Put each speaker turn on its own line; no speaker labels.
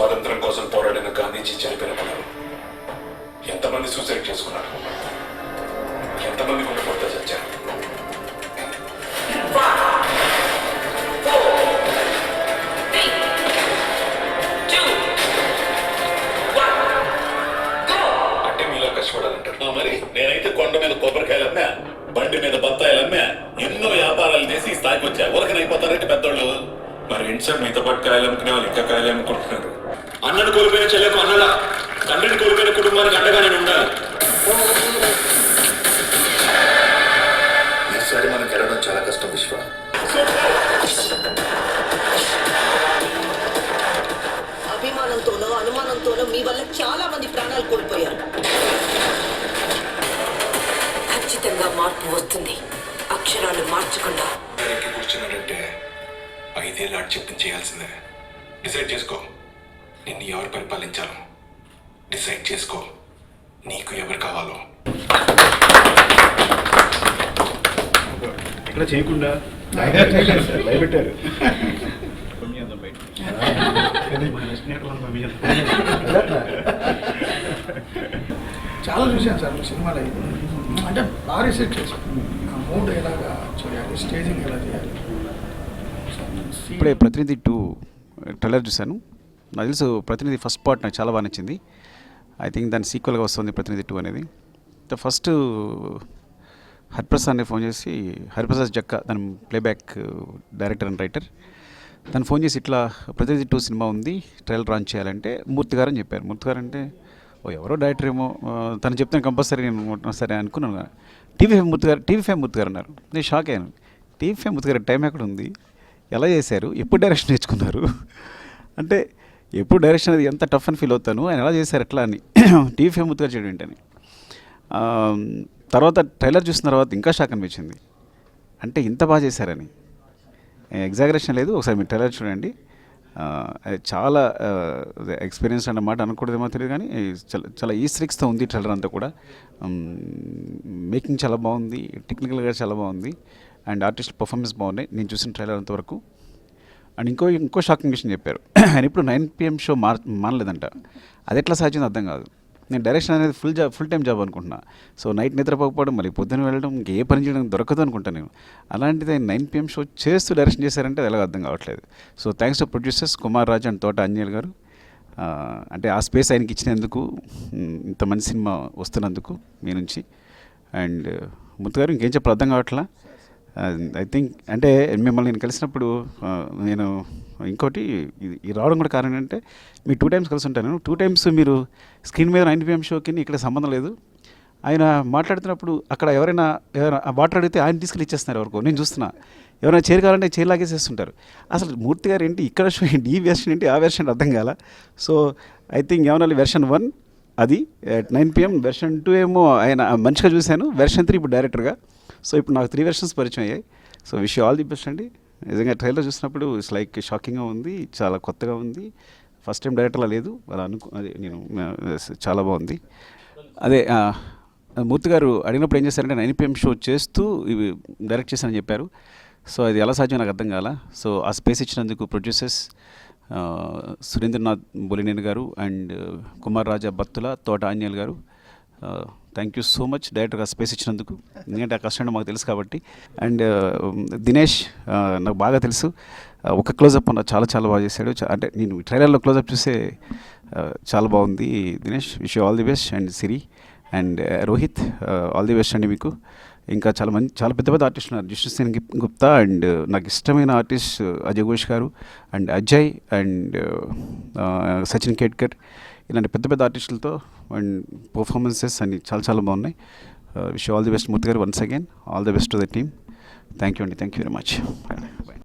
స్వాతంత్రం కోసం పోరాడిన గాంధీజీ చనిపోయినప్పుడు ఎంతమంది సూసైడ్ చేసుకున్నారు, ఎంతమంది గుండెపోటుతో చచ్చారు? అంటే మీలా కష్టపడాలంటారు.
మరి నేనైతే కొండ మీద కొబ్బరికాయలు అమ్మా, బండి మీద బత్తాయిలు అమ్మా, ఎన్నో వ్యాపారాలు చేసి ఈ స్థాయికి వచ్చా. ఊరకనైపోతారంటే పెద్దోళ్ళు.
మరి ఏంటి సార్ మీతో పాటు కాయలు అమ్ముకునే వాళ్ళు ఇంకా కాయలు అమ్ముకుంటున్నారు?
అన్నను కోల్పోయిన చెల్లెకు అన్నలా, తండ్రిని కోల్పోయిన కుటుంబానికి అండగా నేను ఉండాలి.
ఈసారి మనం గెలవడం చాలా కష్టం విశ్వ.
అభిమానంతోనో అనుమానంతోనో మీ వల్ల చాలా మంది ప్రాణాలు కోల్పోయారు. ఖచ్చితంగా మార్పు వస్తుంది, అక్షరాలు మార్చకుండా.
కూర్చున్నాడంటే 5 ఏళ్ళు ఆడు చెప్పింది చేయాల్సిందే. డిసైడ్ చేసుకో, నిన్ను ఎవరు పరిపాలించాలో డిసైడ్ చేసుకో, నీకు ఎవరు కావాలో.
ఇక్కడ చేయకుండా భయపెట్టారు.
చాలా చూశాను సార్ సినిమాలో. అంటే బాగా రీసెర్చ్ చేశాను. ఆ మూడ్ ఎలాగా చేయాలి, స్టేజింగ్ ఎలా చేయాలి.
ఇప్పుడే ప్రతినిధి 2 ట్రైలర్ చూశాను. నాకు తెలుసు ప్రతినిధి ఫస్ట్ పార్ట్ నాకు చాలా బాగా నచ్చింది. ఐ థింక్ దాని సీక్వెల్గా వస్తుంది ప్రతినిధి 2 అనేది. ఫస్ట్ హరిప్రసాద్ని ఫోన్ చేసి, హరిప్రసాద్ జక్క దాని ప్లేబ్యాక్ డైరెక్టర్ అండ్ రైటర్, తను ఫోన్ చేసి ఇట్లా ప్రతినిధి 2 సినిమా ఉంది, ట్రైలర్ లాంచ్ చేయాలంటే మూర్తి గారు అని చెప్పారు. మూర్తి గారు అంటే ఎవరో డైరెక్టర్ ఏమో, తను చెప్తే కంపల్సరీ నేను సరే అనుకున్నాను. టీవీ ఫైవ్ మూర్తి గారు అన్నారు. నేను షాక్ అయ్యాను. టీవీ ఫైవ్ మూర్తి గారు టైం ఎక్కడ ఉంది, ఎలా చేశారు, ఎప్పుడు డైరెక్షన్ నేర్చుకున్నారు అంటే ఎప్పుడు డైరెక్షన్ అనేది ఎంత టఫ్ అని ఫీల్ అవుతాను, ఆయన ఎలా చేశారు ఎట్లా అని టీవీ ఫైవ్ మూర్తి గారు చేయడం ఏంటని. తర్వాత ట్రైలర్ చూసిన తర్వాత ఇంకా షాక్ అనిపించింది. అంటే ఇంత బాగా చేశారని, ఎగ్జాగరేషన్ లేదు. ఒకసారి మీరు ట్రైలర్ చూడండి. చాలా ఎక్స్పీరియన్స్ అన్నమాట అనకూడదేమో తెలియదు, కానీ చాలా ఈస్ట్రిక్స్తో ఉంది ట్రైలర్ అంతా కూడా. మేకింగ్ చాలా బాగుంది, టెక్నికల్గా చాలా బాగుంది, అండ్ ఆర్టిస్ట్ పర్ఫార్మెన్స్ బాగున్నాయి నేను చూసిన ట్రైలర్ అంతవరకు. అండ్ ఇంకో షాకింగ్ విషయం చెప్పారు. ఆయన ఇప్పుడు 9 PM షో మానలేదంట. అది ఎట్లా సాధ్యం అర్థం కాదు. నేను డైరెక్షన్ అనేది ఫుల్ టైం జాబ్ అనుకుంటున్నా. సో నైట్ నిద్రపోకపోవడం, మళ్ళీ పొద్దున్న వెళ్ళడం, ఏ పని చేయడం దొరకదు అనుకుంటాను నేను. అలాంటిది ఆయన 9 PM షో చేస్తూ డైరెక్షన్ చేశారంటే అది ఎలాగో అర్థం కావట్లేదు. So thanks to producers Kumar Raj and తోట అంజనేయులు గారు. అంటే ఆ స్పేస్ ఆయనకి ఇచ్చినందుకు, ఇంత మంచి సినిమా వస్తున్నందుకు మీ నుంచి. అండ్ ముత్తు గారు ఇంకేం చెప్పాలి అర్థం కావట్లా. ఐ థింక్ అంటే మిమ్మల్ని నేను కలిసినప్పుడు నేను ఇంకోటి ఈ రావడం కూడా కారణం అంటే మీ 2 times కలిసి ఉంటాను. 2 times మీరు స్క్రీన్ మీద 9 PM షోకి ఇక్కడ సంబంధం లేదు. ఆయన మాట్లాడుతున్నప్పుడు అక్కడ ఎవరైనా వాటర్ అడిగితే ఆయన తీసుకెళ్ళి ఇచ్చేస్తున్నారు ఎవరికో, నేను చూస్తున్నా. ఎవరైనా చైర్ కావాలంటే చైర్ లాగేసేస్తుంటారు. అసలు మూర్తి గారు ఏంటి ఇక్కడ షో ఏంటి, ఈ వెర్షన్ ఏంటి, ఆ వెర్షన్ అర్థం కాల. సో ఐ థింక్ ఏమన్నా వెర్షన్ 1 అది 9 PM, వెర్షన్ 2 ఏమో ఆయన మంచిగా చూశాను, వెర్షన్ 3 ఇప్పుడు డైరెక్టర్గా. సో ఇప్పుడు నాకు 3 వెర్షన్స్ పరిచయం అయ్యాయి. So wish you all the best అండి. నిజంగా ట్రైలర్ చూసినప్పుడు ఇట్స్ లైక్ షాకింగ్గా ఉంది, చాలా కొత్తగా ఉంది, ఫస్ట్ టైం డైరెక్టర్లా లేదు అలా అదే నేను చాలా బాగుంది. అదే మూర్తి గారు అడిగినప్పుడు ఏం చేశారంటే 9 PM షో చేస్తూ ఇవి డైరెక్ట్ చేశానని చెప్పారు. సో అది ఎలా సాధ్యం నాకు అర్థం కాల. సో ఆ స్పేస్ ఇచ్చినందుకు ప్రొడ్యూసర్స్ సురేంద్రనాథ్ బొలినేని గారు అండ్ కుమార్ రాజా బత్తుల, తోట ఆంజనేయులు గారు, థ్యాంక్ యూ సో మచ్ డైరెక్టర్గా స్పేస్ ఇచ్చినందుకు. ఎందుకంటే ఆ కష్టం మాకు తెలుసు కాబట్టి. అండ్ దినేష్ నాకు బాగా తెలుసు, ఒక క్లోజప్ అన్న చాలా బాగా చేశాడు. అంటే నేను ట్రైలర్లో క్లోజప్ చూసే చాలా బాగుంది. Dinesh wish you all the best. And Siri and Rohit all the best అండి మీకు. ఇంకా చాలా పెద్ద ఆర్టిస్ట్ ఉన్నారు, జిష్ణుసేన్ గుప్తా అండ్ నాకు ఇష్టమైన ఆర్టిస్ట్ అజయ్ ఘోష్ గారు అండ్ అజయ్ అండ్ సచిన్ కేట్కర్, ఇలాంటి పెద్ద ఆర్టిస్టులతో అండ్ పర్ఫార్మెన్సెస్ అన్ని చాలా బాగున్నాయి. విష్ ఆల్ ది బెస్ట్ మూర్తి గారు. Once again all the best to the team. Thank you అండి, థ్యాంక్ యూ వెరీ మచ్.